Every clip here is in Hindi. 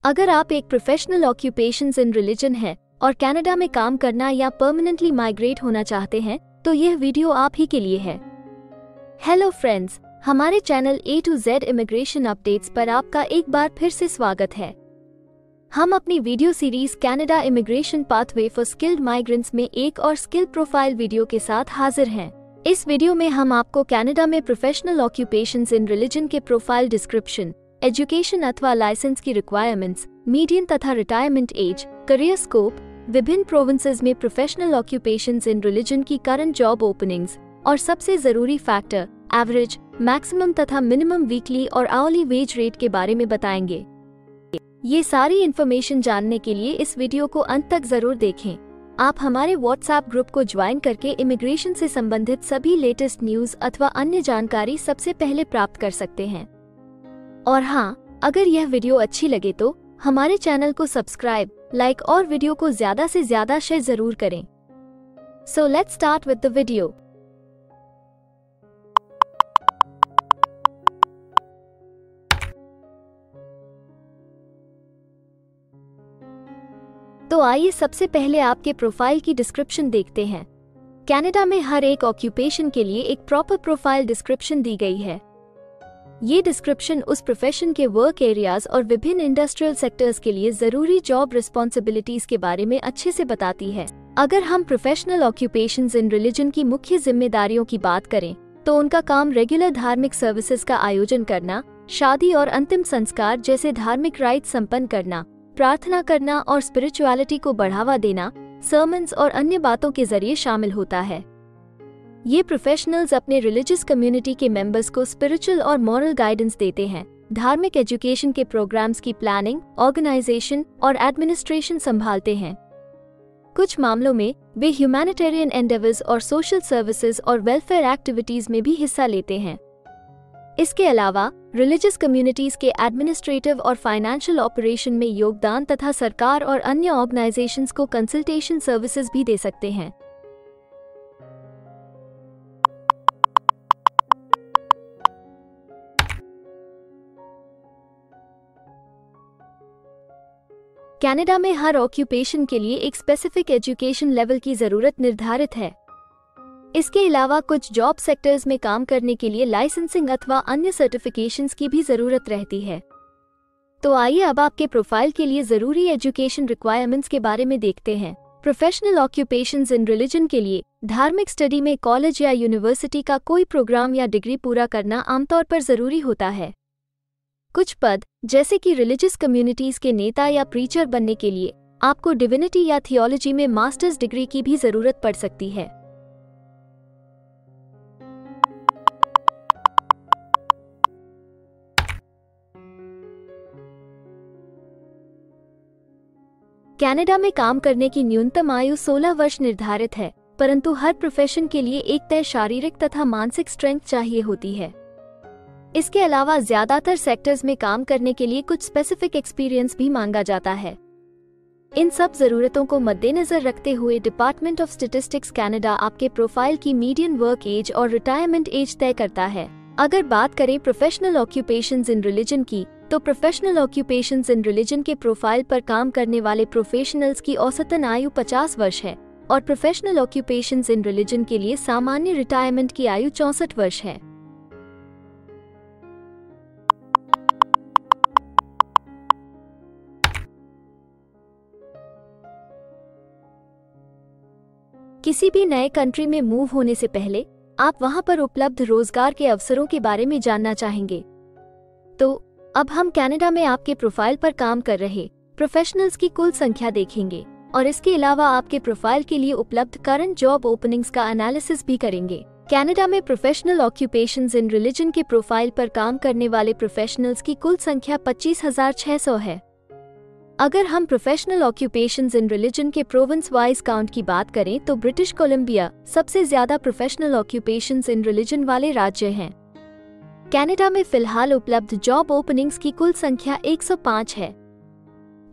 अगर आप एक प्रोफेशनल ऑक्यूपेशंस इन रिलीजन है और कनाडा में काम करना या परमानेंटली माइग्रेट होना चाहते हैं तो यह वीडियो आप ही के लिए है। हेलो फ्रेंड्स, हमारे channel A to Z immigration updates पर आपका एक बार फिर से स्वागत है। हम अपनी video series Canada immigration pathway for skilled migrants में एक और स्किल प्रोफाइल वीडियो के साथ हाजिर हैं। इस वीडियो में हम आपको कनाडा में प्रोफेशनल ऑक्यूपेशंस इन रिलीजन के प्रोफाइल डिस्क्रिप्शन, एजुकेशन अथवा लाइसेंस की रिक्वायरमेंट्स, मीडियन तथा रिटायरमेंट एज, करियर स्कोप, विभिन्न प्रोविंसेस में प्रोफेशनल ऑक्यूपेशंस इन रिलीजन की करंट जॉब ओपनिंग्स और सबसे जरूरी फैक्टर एवरेज, मैक्सिमम तथा मिनिमम वीकली और आवरली वेज रेट के बारे में बताएंगे। ये सारी इन्फॉर्मेशन जानने के लिए इस वीडियो को अंत तक जरूर देखें। आप हमारे व्हाट्सएप ग्रुप को ज्वाइन करके इमिग्रेशन से संबंधित सभी लेटेस्ट न्यूज अथवा अन्य जानकारी सबसे पहले प्राप्त कर सकते हैं। और हाँ, अगर यह वीडियो अच्छी लगे तो हमारे चैनल को सब्सक्राइब, लाइक और वीडियो को ज्यादा से ज्यादा शेयर जरूर करें। So let's start with the video. तो आइए सबसे पहले आपके प्रोफाइल की डिस्क्रिप्शन देखते हैं। कनाडा में हर एक ऑक्यूपेशन के लिए एक प्रॉपर प्रोफाइल डिस्क्रिप्शन दी गई है। ये डिस्क्रिप्शन उस प्रोफेशन के वर्क एरियाज और विभिन्न इंडस्ट्रियल सेक्टर्स के लिए जरूरी जॉब रिस्पॉन्सिबिलिटीज के बारे में अच्छे से बताती है। अगर हम प्रोफेशनल ऑक्यूपेशंस इन रिलीजन की मुख्य जिम्मेदारियों की बात करें तो उनका काम रेगुलर धार्मिक सर्विसेज का आयोजन करना, शादी और अंतिम संस्कार जैसे धार्मिक राइट संपन्न करना, प्रार्थना करना और स्पिरिचुअलिटी को बढ़ावा देना, सर्मन्स और अन्य बातों के जरिए शामिल होता है। ये प्रोफेशनल्स अपने रिलीजियस कम्युनिटी के मेंबर्स को स्पिरिचुअल और मॉरल गाइडेंस देते हैं, धार्मिक एजुकेशन के प्रोग्राम्स की प्लानिंग, ऑर्गेनाइजेशन और एडमिनिस्ट्रेशन संभालते हैं। कुछ मामलों में वे ह्यूमैनिटेरियन एंडेवर्स और सोशल सर्विसेज और वेलफेयर एक्टिविटीज में भी हिस्सा लेते हैं। इसके अलावा रिलीजियस कम्युनिटीज के एडमिनिस्ट्रेटिव और फाइनेंशियल ऑपरेशन में योगदान तथा सरकार और अन्य ऑर्गेनाइजेशंस को कंसल्टेशन सर्विसेज भी दे सकते हैं। कनाडा में हर ऑक्यूपेशन के लिए एक स्पेसिफिक एजुकेशन लेवल की जरूरत निर्धारित है। इसके अलावा कुछ जॉब सेक्टर्स में काम करने के लिए लाइसेंसिंग अथवा अन्य सर्टिफिकेशंस की भी जरूरत रहती है। तो आइए अब आपके प्रोफाइल के लिए जरूरी एजुकेशन रिक्वायरमेंट्स के बारे में देखते हैं। प्रोफेशनल ऑक्यूपेशंस इन रिलीजन के लिए धार्मिक स्टडी में कॉलेज या यूनिवर्सिटी का कोई प्रोग्राम या डिग्री पूरा करना आमतौर पर जरूरी होता है। कुछ पद जैसे कि रिलीजियस कम्युनिटीज के नेता या प्रीचर बनने के लिए आपको डिविनिटी या थियोलॉजी में मास्टर्स डिग्री की भी जरूरत पड़ सकती है। कनाडा में काम करने की न्यूनतम आयु 16 वर्ष निर्धारित है, परंतु हर प्रोफेशन के लिए एक तय शारीरिक तथा मानसिक स्ट्रेंथ चाहिए होती है। इसके अलावा ज्यादातर सेक्टर्स में काम करने के लिए कुछ स्पेसिफिक एक्सपीरियंस भी मांगा जाता है। इन सब जरूरतों को मद्देनजर रखते हुए डिपार्टमेंट ऑफ स्टैटिस्टिक्स कनाडा आपके प्रोफाइल की मीडियन वर्क एज और रिटायरमेंट एज तय करता है। अगर बात करें प्रोफेशनल ऑक्यूपेशंस इन रिलीजन की, तो प्रोफेशनल ऑक्यूपेशंस इन रिलीजन के प्रोफाइल पर काम करने वाले प्रोफेशनल्स की औसतन आयु 50 वर्ष है और प्रोफेशनल ऑक्यूपेशंस इन रिलीजन के लिए सामान्य रिटायरमेंट की आयु 64 वर्ष है। किसी भी नए कंट्री में मूव होने से पहले आप वहां पर उपलब्ध रोजगार के अवसरों के बारे में जानना चाहेंगे। तो अब हम कनाडा में आपके प्रोफाइल पर काम कर रहे प्रोफेशनल्स की कुल संख्या देखेंगे और इसके अलावा आपके प्रोफाइल के लिए उपलब्ध करंट जॉब ओपनिंग्स का एनालिसिस भी करेंगे। कनाडा में प्रोफेशनल ऑक्यूपेशंस इन रिलीजन के प्रोफाइल पर काम करने वाले प्रोफेशनल्स की कुल संख्या 25,600 है। अगर हम प्रोफेशनल ऑक्यूपेशंस इन रिलीजन के प्रोविंस वाइज काउंट की बात करें तो ब्रिटिश कोलंबिया सबसे ज्यादा प्रोफेशनल ऑक्यूपेशंस इन रिलीजन वाले राज्य हैं। कनाडा में फिलहाल उपलब्ध जॉब ओपनिंग्स की कुल संख्या 105 है।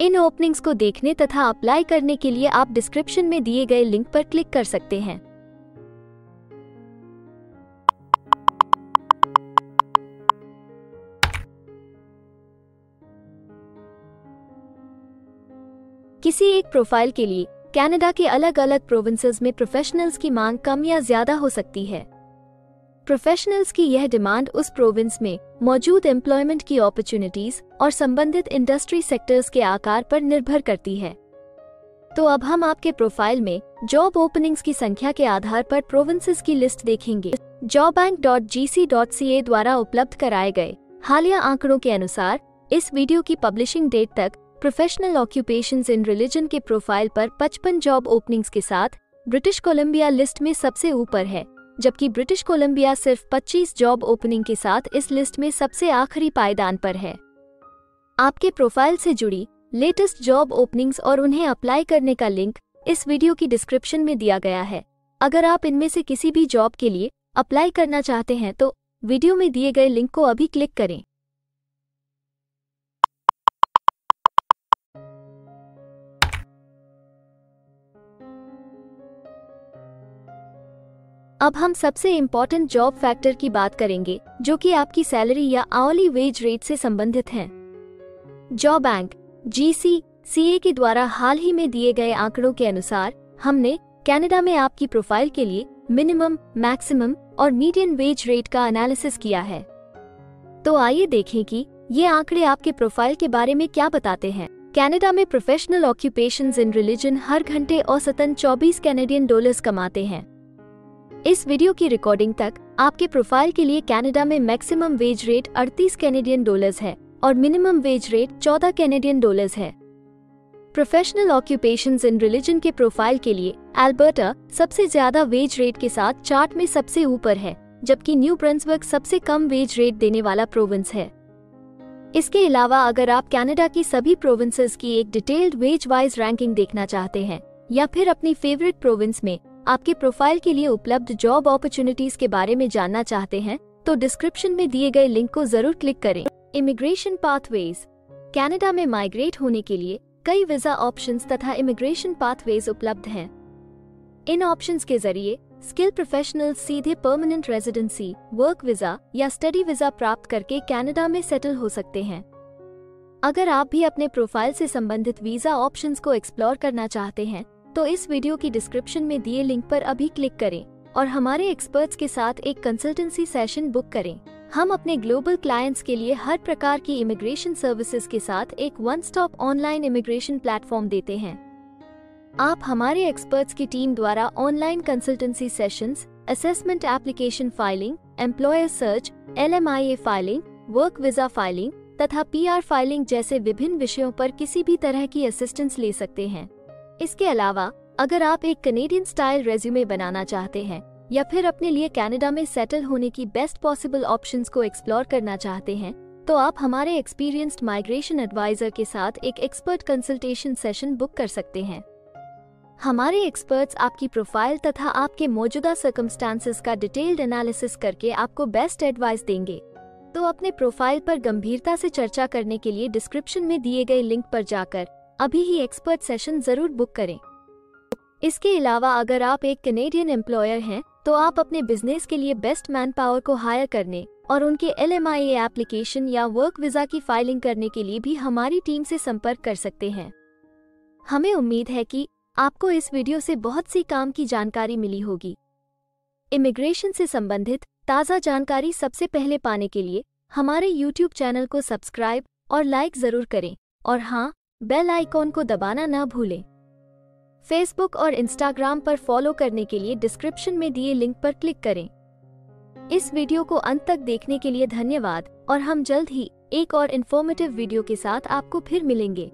इन ओपनिंग्स को देखने तथा अप्लाई करने के लिए आप डिस्क्रिप्शन में दिए गए लिंक पर क्लिक कर सकते हैं। किसी एक प्रोफाइल के लिए कनाडा के अलग अलग प्रोविंसेस में प्रोफेशनल्स की मांग कम या ज्यादा हो सकती है। प्रोफेशनल्स की यह डिमांड उस प्रोविंस में मौजूद एम्प्लॉयमेंट की अपॉर्चुनिटीज और संबंधित इंडस्ट्री सेक्टर्स के आकार पर निर्भर करती है। तो अब हम आपके प्रोफाइल में जॉब ओपनिंग्स की संख्या के आधार पर प्रोविंसेस की लिस्ट देखेंगे। jobbank.gc.ca द्वारा उपलब्ध कराए गए हालिया आंकड़ों के अनुसार इस वीडियो की पब्लिशिंग डेट तक प्रोफेशनल ऑक्यूपेशंस इन रिलीजन के प्रोफाइल पर 55 जॉब ओपनिंग्स के साथ ब्रिटिश कोलंबिया लिस्ट में सबसे ऊपर है, जबकि ब्रिटिश कोलंबिया सिर्फ 25 जॉब ओपनिंग के साथ इस लिस्ट में सबसे आखिरी पायदान पर है। आपके प्रोफाइल से जुड़ी लेटेस्ट जॉब ओपनिंग्स और उन्हें अप्लाई करने का लिंक इस वीडियो की डिस्क्रिप्शन में दिया गया है। अगर आप इनमें से किसी भी जॉब के लिए अप्लाई करना चाहते हैं तो वीडियो में दिए गए लिंक को अभी क्लिक करें। अब हम सबसे इम्पोर्टेंट जॉब फैक्टर की बात करेंगे, जो कि आपकी सैलरी या आवली वेज रेट से संबंधित हैं। jobbank.gc.ca के द्वारा हाल ही में दिए गए आंकड़ों के अनुसार हमने कनाडा में आपकी प्रोफाइल के लिए मिनिमम, मैक्सिमम और मीडियन वेज रेट का एनालिसिस किया है। तो आइए देखें कि ये आंकड़े आपके प्रोफाइल के बारे में क्या बताते हैं। कनाडा में प्रोफेशनल ऑक्यूपेशंस इन रिलीजन हर घंटे औसतन 24 कैनेडियन डॉलर्स कमाते हैं। इस वीडियो की रिकॉर्डिंग तक आपके प्रोफाइल के लिए कनाडा में maximum wage rate 38 Canadian dollars है और minimum wage rate 14 Canadian dollars है। प्रोफेशनल ऑक्यूपेशंस इन रिलीजन के प्रोफाइल के लिए अल्बर्टा सबसे ज्यादा वेज रेट के साथ चार्ट में सबसे ऊपर है, जबकि न्यू ब्रंसविक सबसे कम वेज रेट देने वाला प्रोविंस है। इसके अलावा अगर आप कनाडा की सभी प्रोविंसेस की एक डिटेल्ड वेज वाइज रैंकिंग देखना चाहते हैं या फिर अपनी फेवरेट प्रोविंस में आपके प्रोफाइल के लिए उपलब्ध जॉब अपॉर्चुनिटीज के बारे में जानना चाहते हैं तो डिस्क्रिप्शन में दिए गए लिंक को जरूर क्लिक करें। Immigration pathways. कनाडा में माइग्रेट होने के लिए कई वीजा ऑप्शंस तथा इमिग्रेशन पाथवेज उपलब्ध हैं। इन ऑप्शंस के जरिए स्किल प्रोफेशनल्स सीधे परमानेंट रेजिडेंसी, वर्क वीजा या स्टडी वीजा प्राप्त करके कनाडा में सेटल हो सकते हैं। अगर आप भी अपने प्रोफाइल से संबंधित वीजा ऑप्शंस को एक्सप्लोर करना चाहते हैं तो इस वीडियो की डिस्क्रिप्शन में दिए लिंक पर अभी क्लिक करें और हमारे एक्सपर्ट्स के साथ एक कंसल्टेंसी सेशन बुक करें। हम अपने ग्लोबल क्लाइंट्स के लिए हर प्रकार की इमिग्रेशन सर्विसेज के साथ एक one stop online immigration platform देते हैं। आप हमारे एक्सपर्ट्स की टीम द्वारा online consultancy sessions, assessment application filing, employer search, LMIA filing, work visa filing तथा PR फाइलिंग जैसे विभिन्न विषयों पर किसी भी तरह की असिस्टेंस ले सकते हैं। इसके अलावा अगर आप एक कनेडियन स्टाइल रेज्यूमे बनाना चाहते हैं या फिर अपने लिए कनाडा में सेटल होने की बेस्ट पॉसिबल ऑप्शंस को एक्सप्लोर करना चाहते हैं तो आप हमारे एक्सपीरियंस्ड माइग्रेशन एडवाइजर के साथ एक एक्सपर्ट कंसल्टेशन सेशन बुक कर सकते हैं। हमारे एक्सपर्ट्स आपकी प्रोफाइल तथा आपके मौजूदा सर्कमस्टांसेस का डिटेल्ड एनालिसिस करके आपको बेस्ट एडवाइस देंगे। तो अपने प्रोफाइल पर गंभीरता से चर्चा करने के लिए डिस्क्रिप्शन में दिए गए लिंक पर जाकर अभी ही एक्सपर्ट सेशन जरूर बुक करें। इसके अलावा अगर आप एक कनेडियन एम्प्लॉयर हैं तो आप अपने बिजनेस के लिए बेस्ट मैन पावर को हायर करने और उनके LMIA एप्लीकेशन या वर्क वीजा की फाइलिंग करने के लिए भी हमारी टीम से संपर्क कर सकते हैं। हमें उम्मीद है कि आपको इस वीडियो से बहुत सी काम की जानकारी मिली होगी। इमिग्रेशन से संबंधित ताज़ा जानकारी सबसे पहले पाने के लिए हमारे YouTube चैनल को सब्सक्राइब और लाइक जरूर करें और हाँ, बेल आइकॉन को दबाना ना भूलें। फेसबुक और इंस्टाग्राम पर फॉलो करने के लिए डिस्क्रिप्शन में दिए लिंक पर क्लिक करें। इस वीडियो को अंत तक देखने के लिए धन्यवाद और हम जल्द ही एक और इन्फॉर्मेटिव वीडियो के साथ आपको फिर मिलेंगे।